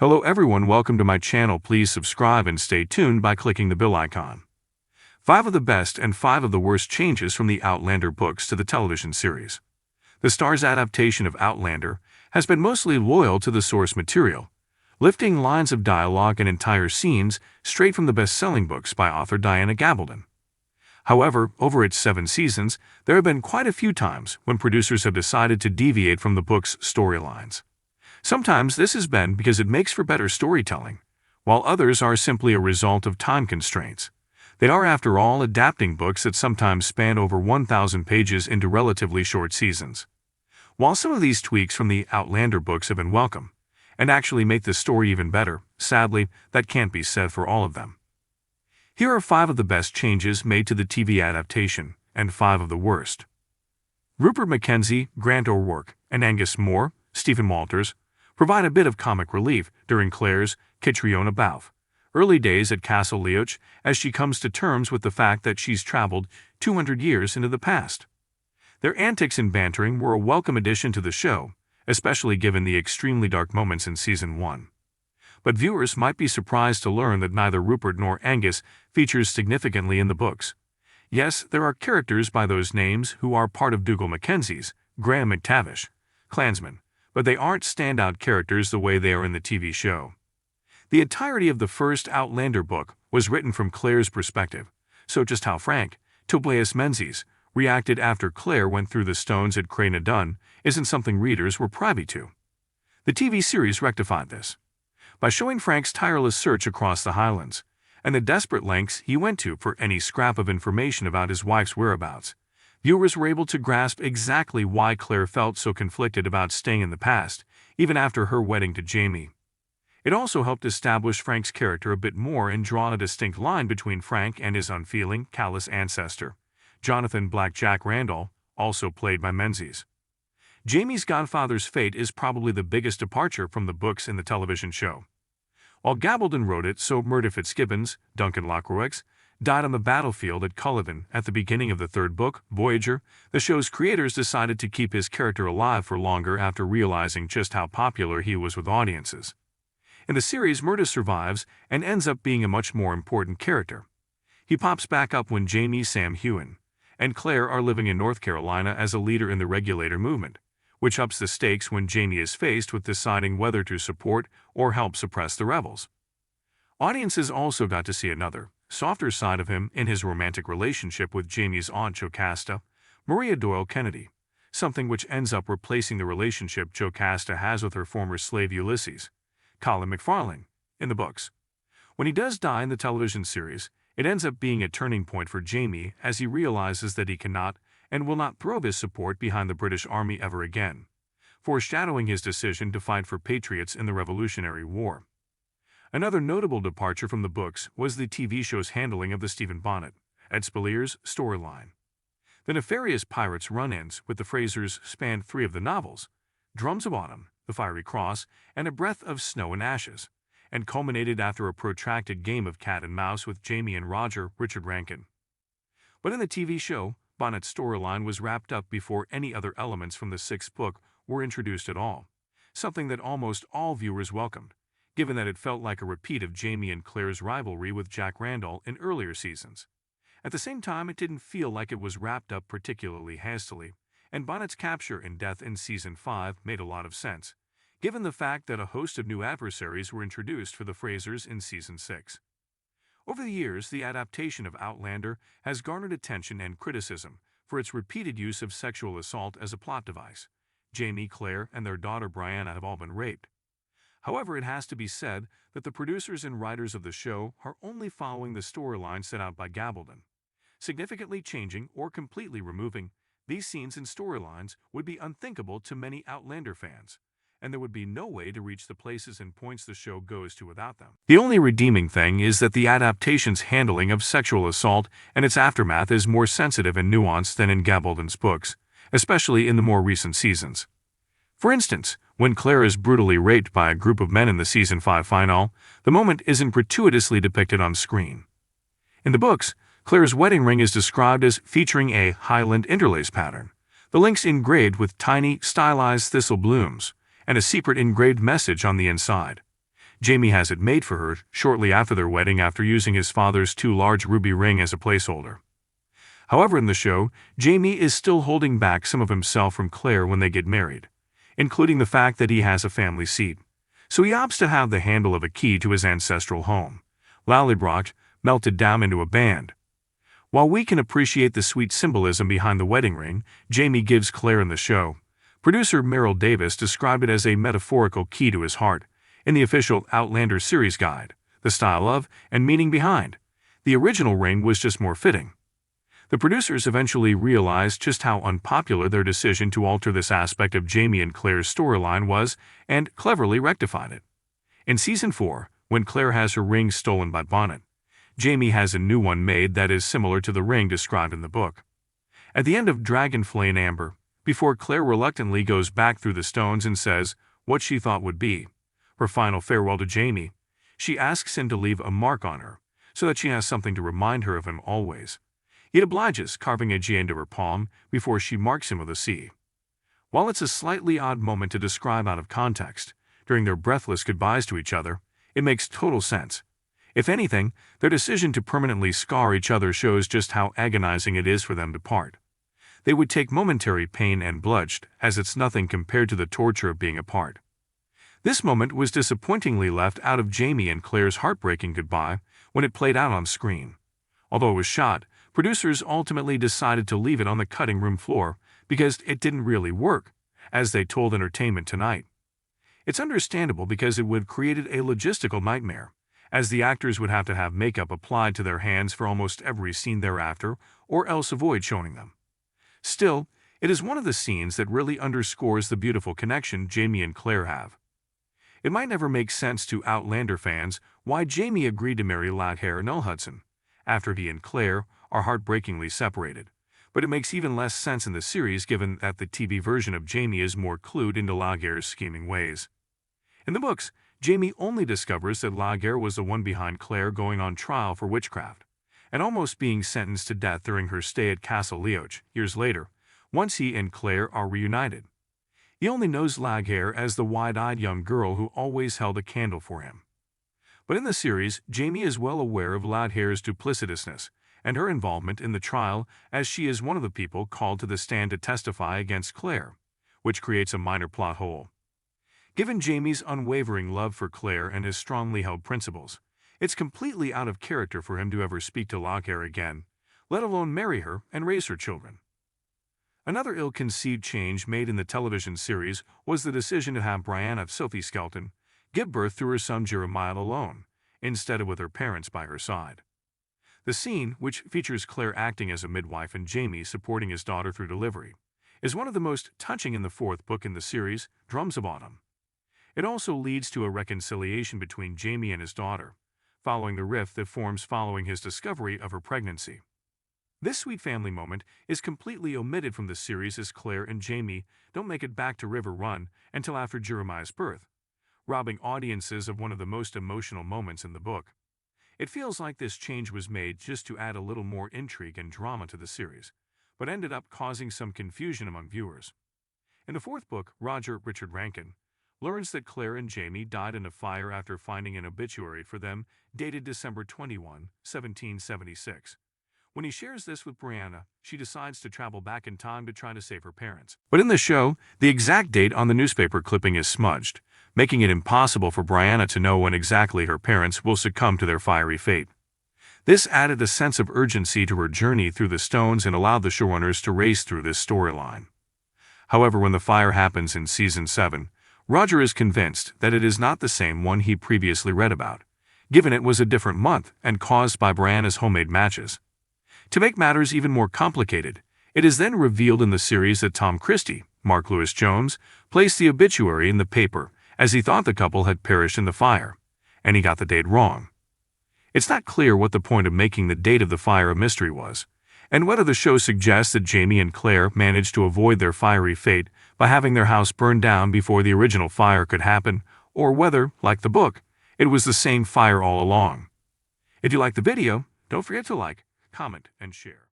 Hello everyone, welcome to my channel. Please subscribe and stay tuned by clicking the bell icon. 5 of the best and 5 of the worst changes from the Outlander books to the television series. The Starz adaptation of Outlander has been mostly loyal to the source material, lifting lines of dialogue and entire scenes straight from the best-selling books by author Diana Gabaldon. However, over its 7 seasons, there have been quite a few times when producers have decided to deviate from the book's storylines. Sometimes this has been because it makes for better storytelling, while others are simply a result of time constraints. They are, after all, adapting books that sometimes span over 1,000 pages into relatively short seasons. While some of these tweaks from the Outlander books have been welcome, and actually make the story even better, sadly, that can't be said for all of them. Here are 5 of the best changes made to the TV adaptation, and 5 of the worst. Rupert Mackenzie, Grant O'Rourke, and Angus Moore, Stephen Walters, provide a bit of comic relief during Claire's Catriona Balfe early days at Castle Leoch as she comes to terms with the fact that she's traveled 200 years into the past. Their antics and bantering were a welcome addition to the show, especially given the extremely dark moments in Season 1. But viewers might be surprised to learn that neither Rupert nor Angus features significantly in the books. Yes, there are characters by those names who are part of Dougal Mackenzie's Graham McTavish Klansmen, but they aren't standout characters the way they are in the TV show. The entirety of the first Outlander book was written from Claire's perspective, so just how Frank, Tobias Menzies, reacted after Claire went through the stones at Cray na Dun isn't something readers were privy to. The TV series rectified this by showing Frank's tireless search across the Highlands, and the desperate lengths he went to for any scrap of information about his wife's whereabouts. Viewers were able to grasp exactly why Claire felt so conflicted about staying in the past, even after her wedding to Jamie. It also helped establish Frank's character a bit more and draw a distinct line between Frank and his unfeeling, callous ancestor, Jonathan Black Jack Randall, also played by Menzies. Jamie's godfather's fate is probably the biggest departure from the books in the television show. While Gabaldon wrote it, so Murdo Fitzgibbons, Duncan Lockroex, died on the battlefield at Culloden at the beginning of the 3rd book, Voyager. The show's creators decided to keep his character alive for longer after realizing just how popular he was with audiences. In the series, Murdo survives and ends up being a much more important character. He pops back up when Jamie, Sam Heughan, and Claire are living in North Carolina as a leader in the Regulator movement, which ups the stakes when Jamie is faced with deciding whether to support or help suppress the rebels. Audiences also got to see another, softer side of him in his romantic relationship with Jamie's aunt Jocasta, Maria Doyle Kennedy, something which ends up replacing the relationship Jocasta has with her former slave Ulysses, Colin McFarlane, in the books. When he does die in the television series, it ends up being a turning point for Jamie as he realizes that he cannot and will not throw his support behind the British Army ever again, foreshadowing his decision to fight for patriots in the Revolutionary War. Another notable departure from the books was the TV show's handling of the Stephen Bonnet, Ed Speleers storyline. The nefarious pirates' run-ins with the Frasers spanned 3 of the novels, Drums of Autumn, The Fiery Cross, and A Breath of Snow and Ashes, and culminated after a protracted game of cat and mouse with Jamie and Roger Richard Rankin. But in the TV show, Bonnet's storyline was wrapped up before any other elements from the 6th book were introduced at all, something that almost all viewers welcomed, given that it felt like a repeat of Jamie and Claire's rivalry with Jack Randall in earlier seasons. At the same time, it didn't feel like it was wrapped up particularly hastily, and Bonnet's capture and death in Season 5 made a lot of sense, given the fact that a host of new adversaries were introduced for the Frasers in Season 6. Over the years, the adaptation of Outlander has garnered attention and criticism for its repeated use of sexual assault as a plot device. Jamie, Claire, and their daughter Brianna have all been raped. However, it has to be said that the producers and writers of the show are only following the storyline set out by Gabaldon. Significantly changing or completely removing these scenes and storylines would be unthinkable to many Outlander fans, and there would be no way to reach the places and points the show goes to without them. The only redeeming thing is that the adaptation's handling of sexual assault and its aftermath is more sensitive and nuanced than in Gabaldon's books, especially in the more recent seasons. For instance, when Claire is brutally raped by a group of men in the Season 5 finale, the moment isn't gratuitously depicted on screen. In the books, Claire's wedding ring is described as featuring a Highland interlace pattern, the links engraved with tiny, stylized thistle blooms, and a secret engraved message on the inside. Jamie has it made for her shortly after their wedding after using his father's too large ruby ring as a placeholder. However, in the show, Jamie is still holding back some of himself from Claire when they get married, including the fact that he has a family seat. So he opts to have the handle of a key to his ancestral home, Lallybroch, melted down into a band. While we can appreciate the sweet symbolism behind the wedding ring Jamie gives Claire in the show, producer Merrill Davis described it as a metaphorical key to his heart in the official Outlander series guide. The style of and meaning behind the original ring was just more fitting. The producers eventually realized just how unpopular their decision to alter this aspect of Jamie and Claire's storyline was and cleverly rectified it. In Season 4, when Claire has her ring stolen by Bonnet, Jamie has a new one made that is similar to the ring described in the book. At the end of Dragonflame and Amber, before Claire reluctantly goes back through the stones and says what she thought would be her final farewell to Jamie, she asks him to leave a mark on her so that she has something to remind her of him always. He obliges, carving a J into her palm before she marks him with a C. While it's a slightly odd moment to describe out of context, during their breathless goodbyes to each other, it makes total sense. If anything, their decision to permanently scar each other shows just how agonizing it is for them to part. They would take momentary pain and bludgeoned, as it's nothing compared to the torture of being apart. This moment was disappointingly left out of Jamie and Claire's heartbreaking goodbye when it played out on screen. Although it was shot, producers ultimately decided to leave it on the cutting room floor because it didn't really work, as they told Entertainment Tonight. It's understandable because it would have created a logistical nightmare, as the actors would have to have makeup applied to their hands for almost every scene thereafter, or else avoid showing them. Still, it is one of the scenes that really underscores the beautiful connection Jamie and Claire have. It might never make sense to Outlander fans why Jamie agreed to marry Laughaire Null Hudson after he and Claire are heartbreakingly separated, but it makes even less sense in the series given that the TV version of Jamie is more clued into Laughaire's scheming ways. In the books, Jamie only discovers that Laughaire was the one behind Claire going on trial for witchcraft, and almost being sentenced to death during her stay at Castle Leoch years later, once he and Claire are reunited. He only knows Laughaire as the wide-eyed young girl who always held a candle for him. But in the series, Jamie is well aware of Laughaire's duplicitousness and her involvement in the trial, as she is one of the people called to the stand to testify against Claire, which creates a minor plot hole. Given Jamie's unwavering love for Claire and his strongly held principles, it's completely out of character for him to ever speak to Laughaire again, let alone marry her and raise her children. Another ill-conceived change made in the television series was the decision to have Brianna Sophie Skelton give birth to her son Jeremiah alone, instead of with her parents by her side. The scene, which features Claire acting as a midwife and Jamie supporting his daughter through delivery, is one of the most touching in the fourth book in the series, Drums of Autumn. It also leads to a reconciliation between Jamie and his daughter, following the rift that forms following his discovery of her pregnancy. This sweet family moment is completely omitted from the series as Claire and Jamie don't make it back to River Run until after Jeremiah's birth, robbing audiences of one of the most emotional moments in the book. It feels like this change was made just to add a little more intrigue and drama to the series, but ended up causing some confusion among viewers. In the fourth book, Roger Richard Rankin learns that Claire and Jamie died in a fire after finding an obituary for them dated December 21, 1776. When he shares this with Brianna, she decides to travel back in time to try to save her parents. But in the show, the exact date on the newspaper clipping is smudged, making it impossible for Brianna to know when exactly her parents will succumb to their fiery fate. This added a sense of urgency to her journey through the stones and allowed the showrunners to race through this storyline. However, when the fire happens in Season 7, Roger is convinced that it is not the same one he previously read about, given it was a different month and caused by Brianna's homemade matches. To make matters even more complicated, it is then revealed in the series that Tom Christie, Mark Lewis Jones, placed the obituary in the paper as he thought the couple had perished in the fire, and he got the date wrong. It's not clear what the point of making the date of the fire a mystery was, and whether the show suggests that Jamie and Claire managed to avoid their fiery fate by having their house burned down before the original fire could happen, or whether, like the book, it was the same fire all along. If you like the video, don't forget to like, comment, and share.